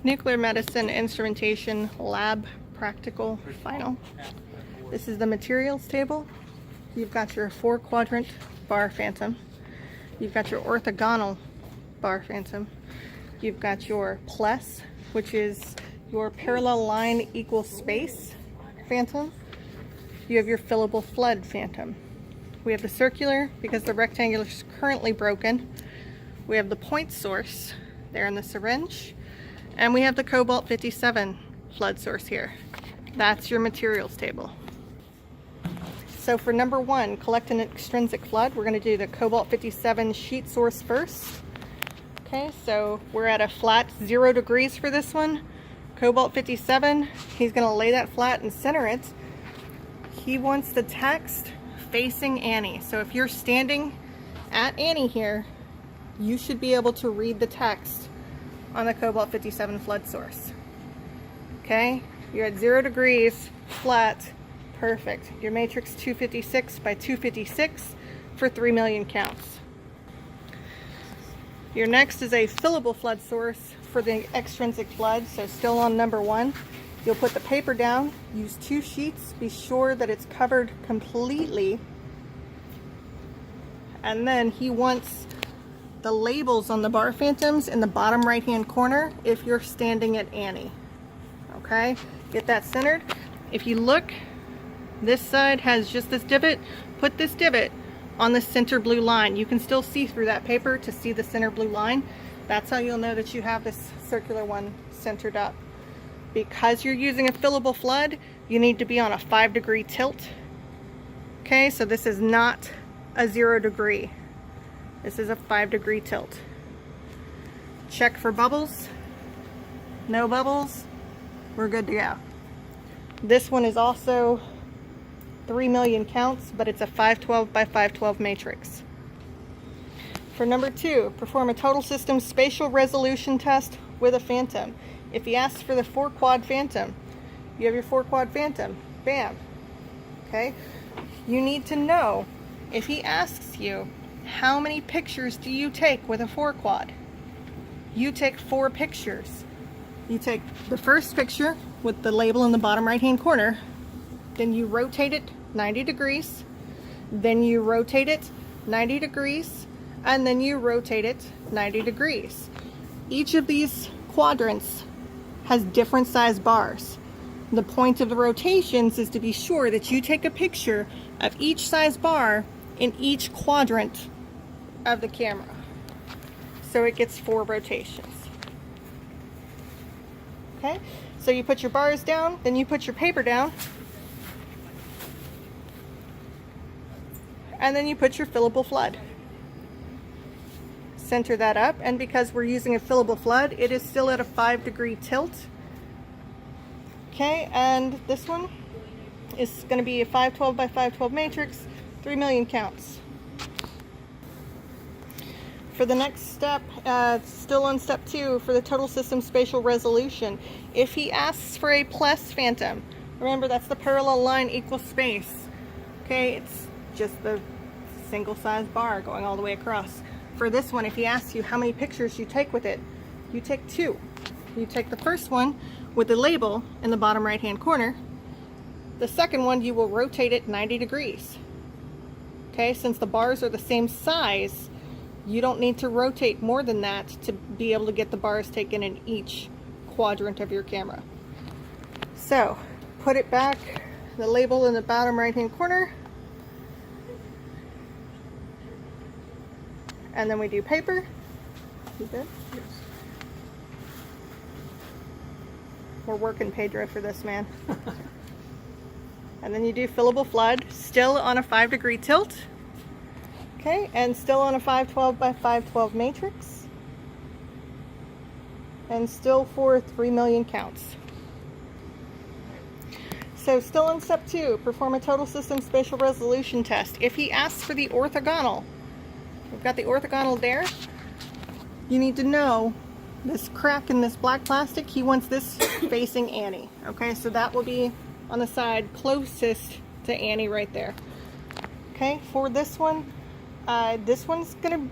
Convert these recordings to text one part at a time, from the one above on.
Nuclear Medicine Instrumentation Lab Practical Final. This is the materials table. You've got your 4-quadrant bar phantom. You've got your orthogonal bar phantom. You've got your plus, which is your parallel line equal space phantom. You have your fillable flood phantom. We have the circular because the rectangular is currently broken. We have the point source there in the syringe. And we have the cobalt 57 flood source here. That's your materials table. So for number 1, collect an extrinsic flood, we're going to do the cobalt 57 sheet source first. Okay, so we're at a flat 0 degrees for this one. Cobalt 57, he's going to lay that flat and center it. He wants the text facing Annie. So if you're standing at Annie here, you should be able to read the text on the cobalt 57 flood source. Okay, you're at 0 degrees, flat, perfect. Your matrix 256 by 256 for 3 million counts. Your next is a fillable flood source for the extrinsic flood, so still on number 1. You'll put the paper down, use 2 sheets, be sure that it's covered completely, and then he wants the labels on the bar phantoms in the bottom right hand corner if you're standing at Annie. Okay, get that centered. If you look, this side has just this divot. Put this divot on the center blue line. You can still see through that paper to see the center blue line. That's how you'll know that you have this circular one centered up. Because you're using a fillable flood, you need to be on a 5-degree tilt. Okay, so this is not a 0 degree. This is a 5-degree tilt. Check for bubbles. No bubbles. We're good to go. This one is also 3 million counts, but it's a 512 by 512 matrix. For number 2, perform a total system spatial resolution test with a phantom. If he asks for the 4-quad phantom, you have your 4-quad phantom. Bam. Okay? You need to know, if he asks you, how many pictures do you take with a 4-quad? You take 4 pictures. You take the first picture with the label in the bottom right hand corner, then you rotate it 90 degrees, then you rotate it 90 degrees, and then you rotate it 90 degrees. Each of these quadrants has different size bars. The point of the rotations is to be sure that you take a picture of each size bar in each quadrant of the camera. So it gets 4 rotations. Okay, so you put your bars down, then you put your paper down, and then you put your fillable flood. Center that up, and because we're using a fillable flood, it is still at a 5-degree tilt. Okay, and this one is going to be a 512 by 512 matrix, 3 million counts. For the next step, still on step 2, for the total system spatial resolution, if he asks for a plus phantom, remember that's the parallel line equal space. Okay, it's just the single size bar going all the way across. For this one, if he asks you how many pictures you take with it, you take 2. You take the first one with the label in the bottom right hand corner. The second one, you will rotate it 90 degrees. Okay, since the bars are the same size, you don't need to rotate more than that to be able to get the bars taken in each quadrant of your camera. So, put it back, the label in the bottom right hand corner, and then we do paper. You good? Yes. We're working Pedro for this, man. And then you do fillable flood, still on a 5-degree tilt. Okay, and still on a 512 by 512 matrix. And still for 3 million counts. So still on step 2, perform a total system spatial resolution test. If he asks for the orthogonal, we've got the orthogonal there. You need to know this crack in this black plastic, he wants this facing Annie. Okay, so that will be on the side closest to Annie right there. Okay, for this one's gonna,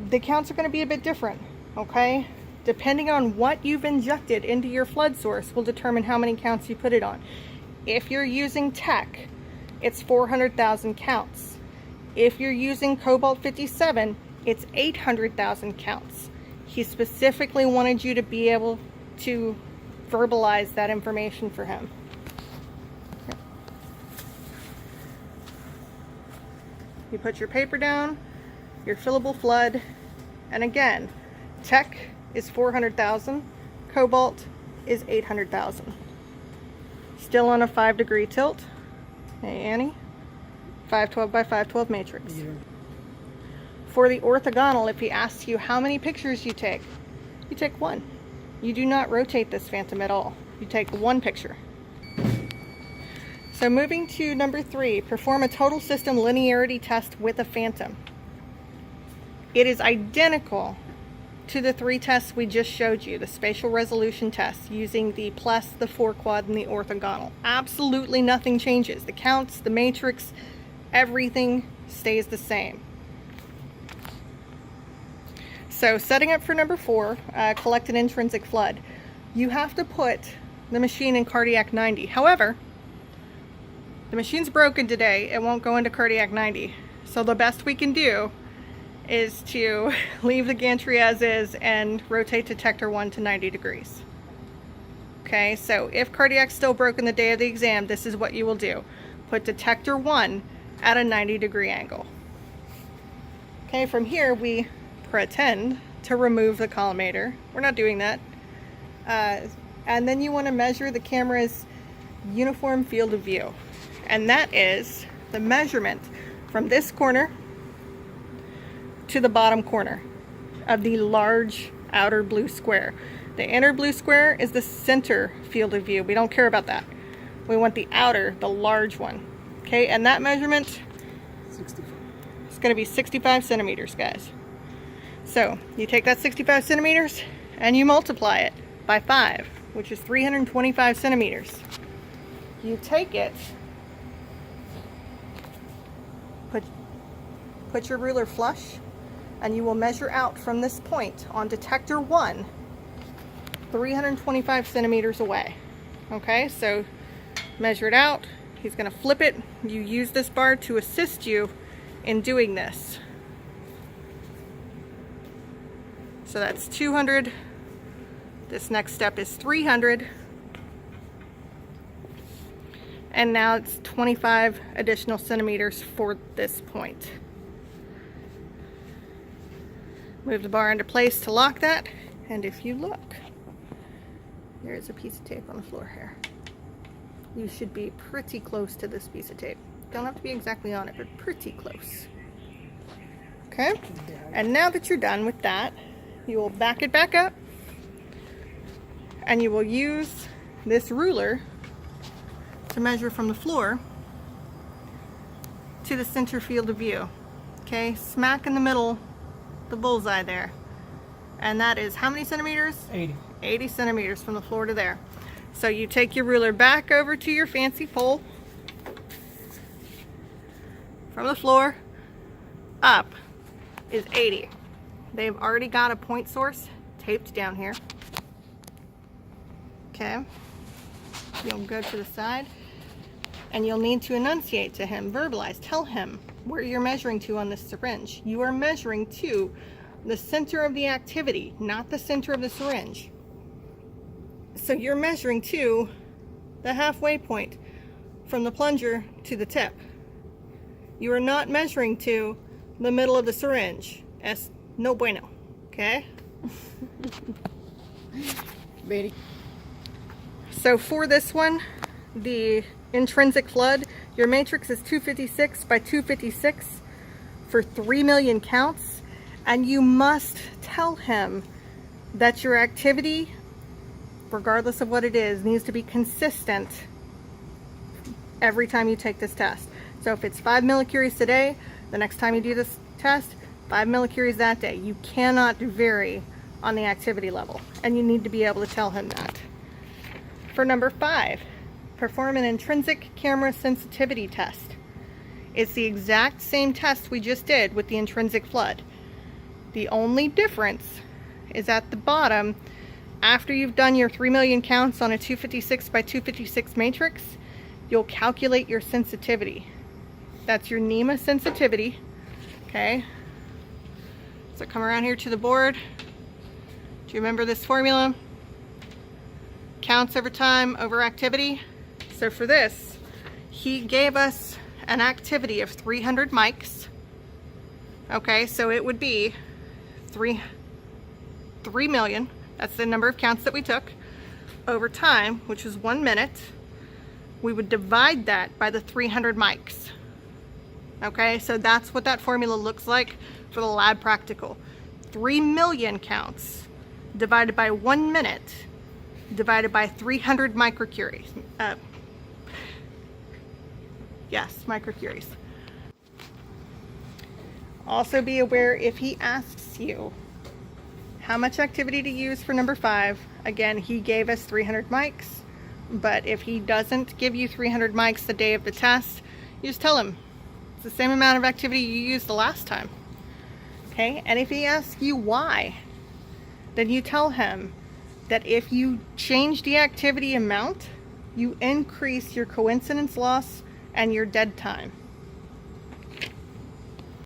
the counts are gonna be a bit different. Okay, depending on what you've injected into your flood source, will determine how many counts you put it on. If you're using Tech, it's 400,000 counts. If you're using Cobalt 57, it's 800,000 counts. He specifically wanted you to be able to verbalize that information for him. You put your paper down, your fillable flood, and again, Tech is 400,000, Cobalt is 800,000. Still on a 5-degree tilt. Hey Annie, 512 by 512 matrix. Yeah. For the orthogonal, if he asks you how many pictures you take one. You do not rotate this phantom at all. You take one picture. So moving to number 3, perform a total system linearity test with a phantom. It is identical to the 3 tests we just showed you, the spatial resolution test using the plus, the 4-quad, and the orthogonal. Absolutely nothing changes. The counts, the matrix, everything stays the same. So setting up for number 4, collect an intrinsic flood. You have to put the machine in cardiac 90. However, the machine's broken today. It won't go into cardiac 90. So the best we can do is to leave the gantry as is and rotate detector 1 to 90 degrees. Okay, so if cardiac's still broken the day of the exam, this is what you will do. Put detector 1 at a 90-degree angle. Okay, from here we pretend to remove the collimator. We're not doing that. And then you want to measure the camera's uniform field of view. And that is the measurement from this corner to the bottom corner of the large outer blue square. The inner blue square is the center field of view. We don't care about that. We want the outer, the large one. Okay, and that measurement is going to be 65 centimeters, guys. So you take that 65 centimeters and you multiply it by 5, which is 325 centimeters. You take it, put your ruler flush, and you will measure out from this point on detector 1, 325 centimeters away. Okay, so measure it out. He's going to flip it. You use this bar to assist you in doing this. So that's 200. This next step is 300. And now it's 25 additional centimeters for this point. Move the bar into place to lock that. And if you look, there's a piece of tape on the floor here. You should be pretty close to this piece of tape. Don't have to be exactly on it, but pretty close. Okay? And now that you're done with that, you will back it back up, and you will use this ruler to measure from the floor to the center field of view. Okay, smack in the middle, the bullseye there. And that is how many centimeters? 80. 80 centimeters from the floor to there. So you take your ruler back over to your fancy pole. From the floor up is 80. They've already got a point source taped down here. Okay. You'll go to the side and you'll need to enunciate to him, verbalize, tell him where you're measuring to on this syringe. You are measuring to the center of the activity, not the center of the syringe. So you're measuring to the halfway point from the plunger to the tip. You are not measuring to the middle of the syringe. Es no bueno, okay? Ready. So for this one, the intrinsic flood, your matrix is 256 by 256 for 3 million counts, and you must tell him that your activity, regardless of what it is, needs to be consistent every time you take this test. So if it's 5 millicuries today, the next time you do this test, 5 millicuries that day. You cannot vary on the activity level, and you need to be able to tell him that. For number 5, perform an intrinsic camera sensitivity test. It's the exact same test we just did with the intrinsic flood. The only difference is at the bottom, after you've done your 3 million counts on a 256 by 256 matrix, you'll calculate your sensitivity. That's your NEMA sensitivity, okay? So come around here to the board. Do you remember this formula? Counts over time over activity. So for this, he gave us an activity of 300 mics. Okay, so it would be 3 million. That's the number of counts that we took over time, which was 1 minute. We would divide that by the 300 mics. Okay, so that's what that formula looks like for the lab practical. 3 million counts divided by 1 minute divided by 300 microcuries. Yes, microcuries. Also be aware, if he asks you how much activity to use for number 5, again, he gave us 300 mics, but if he doesn't give you 300 mics the day of the test, you just tell him it's the same amount of activity you used the last time. Okay, and if he asks you why, then you tell him that if you change the activity amount, you increase your coincidence loss and your dead time.